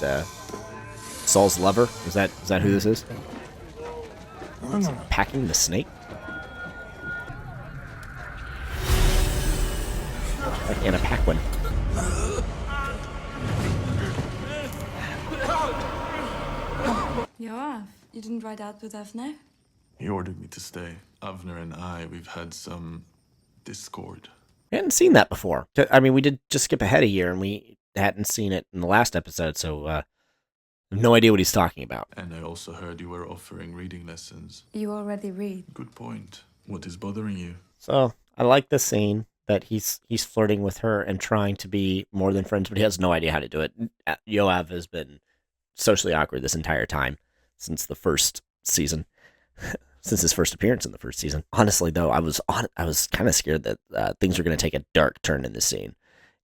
That Saul's lover? Is that who this is? Packing the snake? Like Anna Paquin. Yoav, you didn't ride out with Avner? He ordered me to stay. Avner and we've had some discord. I hadn't seen that before. I mean, we did just skip ahead a year, and we hadn't seen it in the last episode, so I have no idea what he's talking about. And I also heard you were offering reading lessons. You already read. Good point. What is bothering you? So I like the scene that he's flirting with her and trying to be more than friends, but he has no idea how to do it. Yoav has been socially awkward this entire time since the first season, since his first appearance in the first season. Honestly, though, I was kind of scared that things were going to take a dark turn in this scene,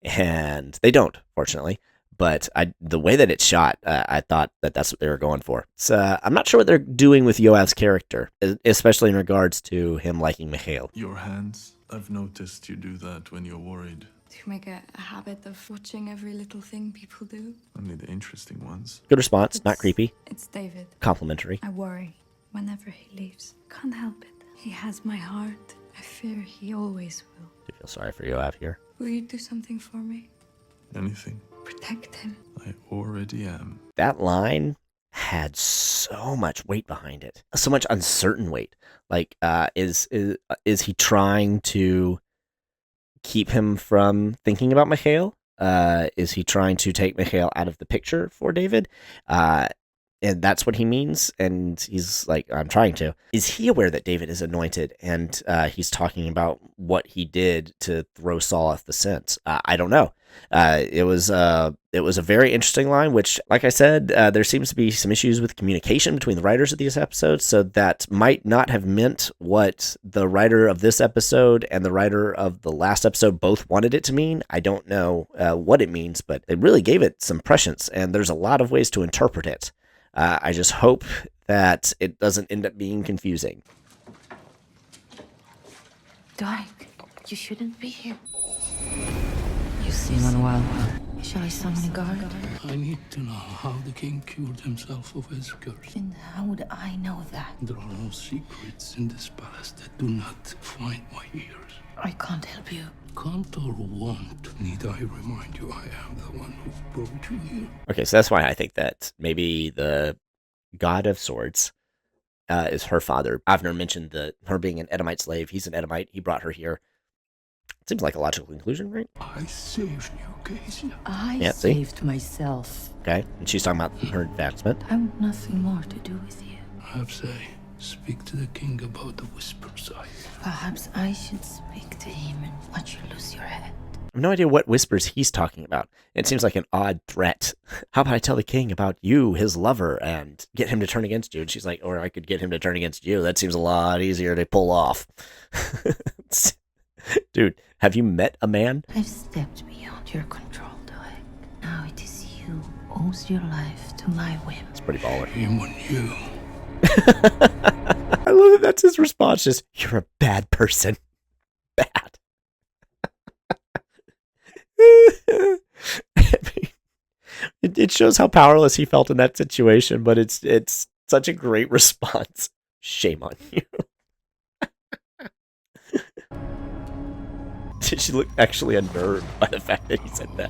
and they don't, fortunately. But the way that it's shot, I thought that's what they were going for. So I'm not sure what they're doing with Yoav's character, especially in regards to him liking Mikhail. Your hands? I've noticed you do that when you're worried. Do you make a habit of watching every little thing people do? Only the interesting ones. Good response, not creepy. It's David. Complimentary. I worry whenever he leaves. Can't help it. He has my heart. I fear he always will. I feel sorry for Yoav here. Will you do something for me? Anything. Protect him. I already am. That line had so much weight behind it, so much uncertain weight. Like, is he trying to keep him from thinking about Mikhail? Is he trying to take Mikhail out of the picture for David? And that's what he means. And he's like, I'm trying to. Is he aware that David is anointed? And he's talking about what he did to throw Saul off the scent. I don't know. It was a very interesting line, which, like I said, there seems to be some issues with communication between the writers of these episodes. So that might not have meant what the writer of this episode and the writer of the last episode both wanted it to mean. I don't know what it means, but it really gave it some prescience. And there's a lot of ways to interpret it. I just hope that it doesn't end up being confusing. Dark, you shouldn't be here. You seem unwell. Shall I summon a guard? I need to know how the king cured himself of his curse. And how would I know that? There are no secrets in this palace that do not find my ears. I can't help you. Can't or won't, need I remind you I am the one who brought you here. Okay, so that's why I think that maybe the God of Swords is her father. Avner mentioned her being an Edomite slave. He's an Edomite. He brought her here. Seems like a logical conclusion, right? I saved you, Casey. I saved myself. Okay, and she's talking about her advancement. I want nothing more to do with you. Perhaps I speak to the king about the whisper side. Perhaps I should speak to him and watch you lose your head. I have no idea what whispers he's talking about. It seems like an odd threat. How about I tell the king about you, his lover, and get him to turn against you? And she's like, or I could get him to turn against you. That seems a lot easier to pull off. Dude, have you met a man? I've stepped beyond your control, Doeg. Now it is you who owes your life to my whim. It's pretty baller. Him and you. I love that that's his response. Just, you're a bad person. Bad. I mean, it shows how powerless he felt in that situation, but it's such a great response. Shame on you. She looked actually unnerved by the fact that he said that.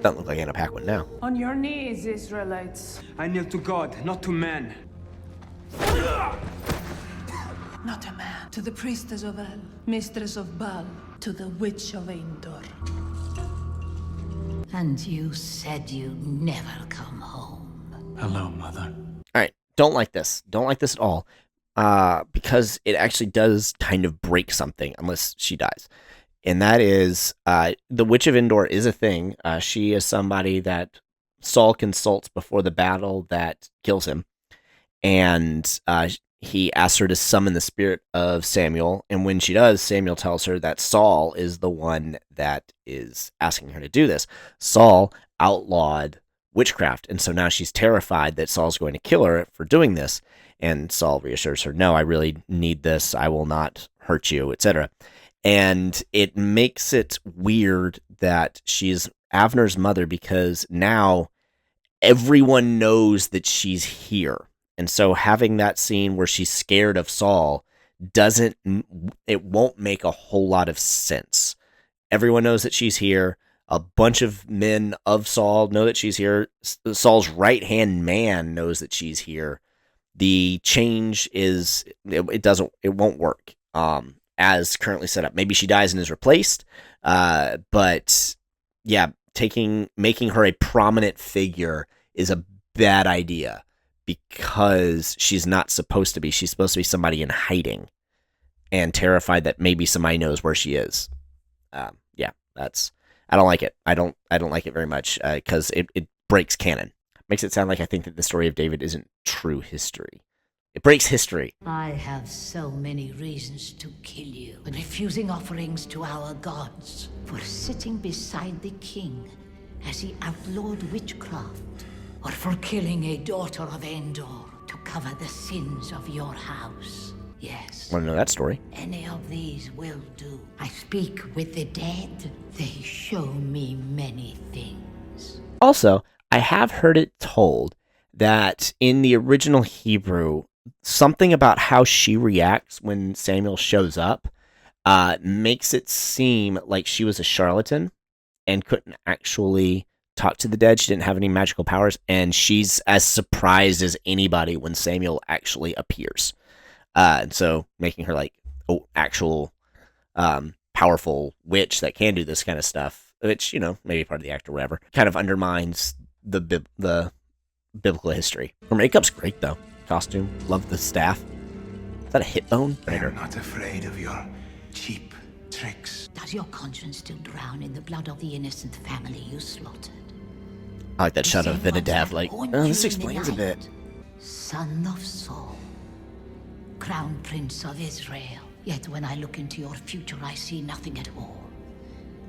Doesn't look like Anna Paquin now. On your knees, Israelites. I kneel to God, not to man. Not a man. To the priestess of El, mistress of Baal, to the witch of Endor. And you said you'd never come home. Hello, Mother. All right, don't like this. Don't like this at all. Because it actually does kind of break something unless she dies. And that is, the Witch of Endor is a thing. She is somebody that Saul consults before the battle that kills him. And he asks her to summon the spirit of Samuel. And when she does, Samuel tells her that Saul is the one that is asking her to do this. Saul outlawed witchcraft. And so now she's terrified that Saul's going to kill her for doing this. And Saul reassures her, no, I really need this. I will not hurt you, etc. And it makes it weird that she's Avner's mother because now everyone knows that she's here. And so having that scene where she's scared of Saul it won't make a whole lot of sense. Everyone knows that she's here. A bunch of men of Saul know that she's here. Saul's right-hand man knows that she's here. The change is it won't work as currently set up. Maybe she dies and is replaced, but yeah, making her a prominent figure is a bad idea because she's not supposed to be. She's supposed to be somebody in hiding and terrified that maybe somebody knows where she is. Yeah, I don't like it. I don't like it very much because it breaks canon. Makes it sound like I think that the story of David isn't true history. It breaks history. I have so many reasons to kill you for refusing offerings to our gods, for sitting beside the king as he outlawed witchcraft, or for killing a daughter of Endor to cover the sins of your house. Yes. Want to know that story? Any of these will do. I speak with the dead. They show me many things. Also, I have heard it told that in the original Hebrew, something about how she reacts when Samuel shows up makes it seem like she was a charlatan and couldn't actually talk to the dead. She didn't have any magical powers, and she's as surprised as anybody when Samuel actually appears. And so making her like actual powerful witch that can do this kind of stuff, which, maybe part of the act or whatever, kind of undermines the biblical history. Her makeup's great though. Costume, love the staff. Is that a hip bone? I'm not afraid of your cheap tricks. Does your conscience still drown in the blood of the innocent family you slaughtered? I like that shot of Abinadab, like, this you explains in a the bit. night. Son of Saul, crown prince of Israel. Yet when I look into your future, I see nothing at all.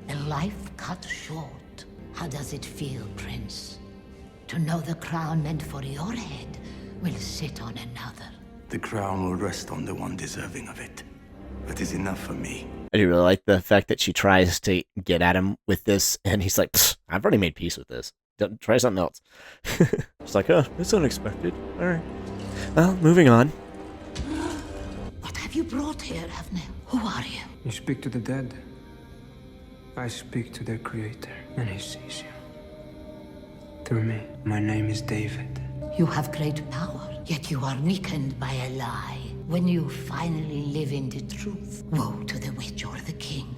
A life cut short. How does it feel, Prince? To know the crown meant for your head will sit on another. The crown will rest on the one deserving of it. That is enough for me. I do really like the fact that she tries to get at him with this, and he's like, I've already made peace with this. Try something else. It's like, oh, it's unexpected. All right. Well, moving on. What have you brought here, Avner? Who are you? You speak to the dead. I speak to their creator, and he sees you. Through me. My name is David. You have great power, yet you are weakened by a lie. When you finally live in the truth, woe to the witch or the king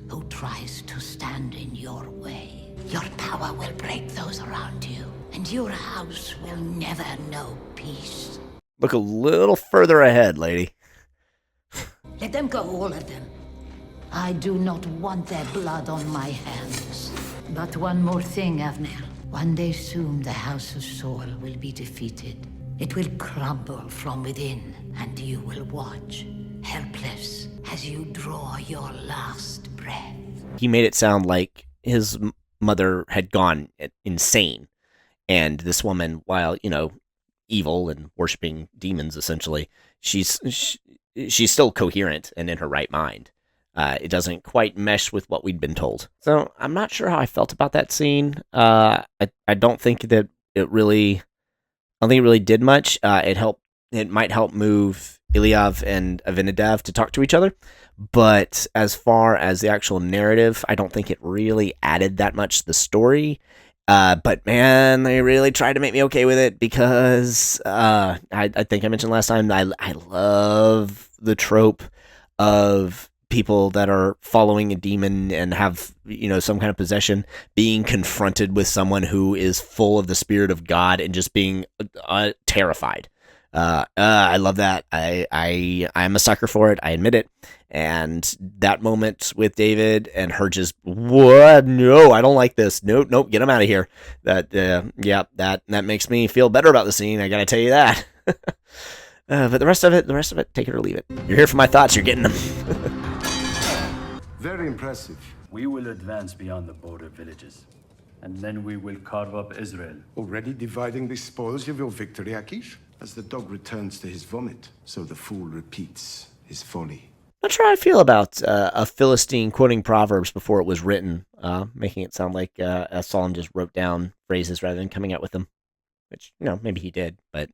who tries to stand in your way. Your power will break those around you, and your house will never know peace. Look a little further ahead, lady. Let them go, all of them. I do not want their blood on my hands. But one more thing, Avner. One day soon, the House of Saul will be defeated. It will crumble from within, and you will watch, helpless, as you draw your last breath. He made it sound like his mother had gone insane, and this woman, while, evil and worshiping demons, essentially, she's still coherent and in her right mind. It doesn't quite mesh with what we'd been told. So I'm not sure how I felt about that scene. I don't think that it really did much. It might help move Eliav and Avinadav to talk to each other. But as far as the actual narrative, I don't think it really added that much to the story. But man, they really tried to make me okay with it because I think I mentioned last time, I love the trope of people that are following a demon and have, some kind of possession, being confronted with someone who is full of the spirit of God and just being terrified. I love that. I'm a sucker for it. I admit it. And that moment with David and her just, what? No, I don't like this. Nope, get him out of here. That makes me feel better about the scene. I gotta tell you that. But the rest of it, take it or leave it. You're here for my thoughts. You're getting them. Very impressive. We will advance beyond the border villages, and then we will carve up Israel. Already dividing the spoils of your victory, Akish? As the dog returns to his vomit, so the fool repeats his folly. Not sure how I feel about a Philistine quoting Proverbs before it was written, making it sound like Solomon just wrote down phrases rather than coming out with them. Which, maybe he did, but,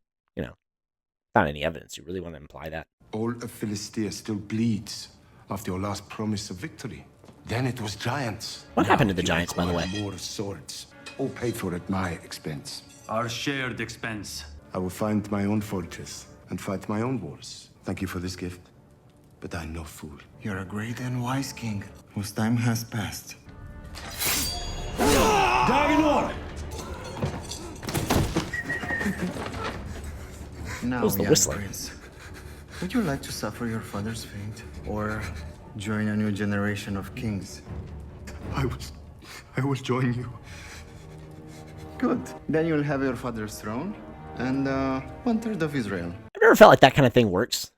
not any evidence. You really want to imply that. All of Philistia still bleeds after your last promise of victory. Then it was giants. What Now happened to the you giants, by the way? require more swords. All paid for at my expense. Our shared expense. I will find my own fortress and fight my own wars. Thank you for this gift. But I'm no fool. You're a great and wise king, whose time has passed. Now, Who's the young whistler? prince, would you like to suffer your father's fate, or join a new generation of kings? I will join you. Good. Then you'll have your father's throne, and 1/3 of Israel. I've never felt like that kind of thing works.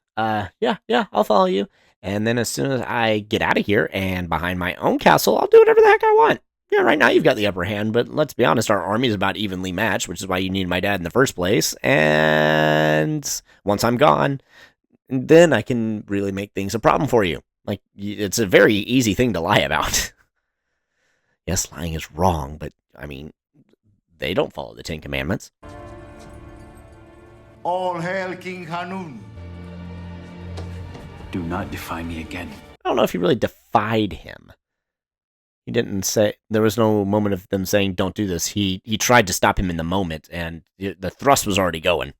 Yeah, I'll follow you. And then as soon as I get out of here and behind my own castle, I'll do whatever the heck I want. Yeah, right now you've got the upper hand, but let's be honest, our army is about evenly matched, which is why you needed my dad in the first place. And once I'm gone, then I can really make things a problem for you. Like, it's a very easy thing to lie about. Yes, lying is wrong, but, I mean, they don't follow the Ten Commandments. All hail King Hanun. Do not defy me again. I don't know if he really defied him. He didn't say, there was no moment of them saying, don't do this. He tried to stop him in the moment, and the thrust was already going.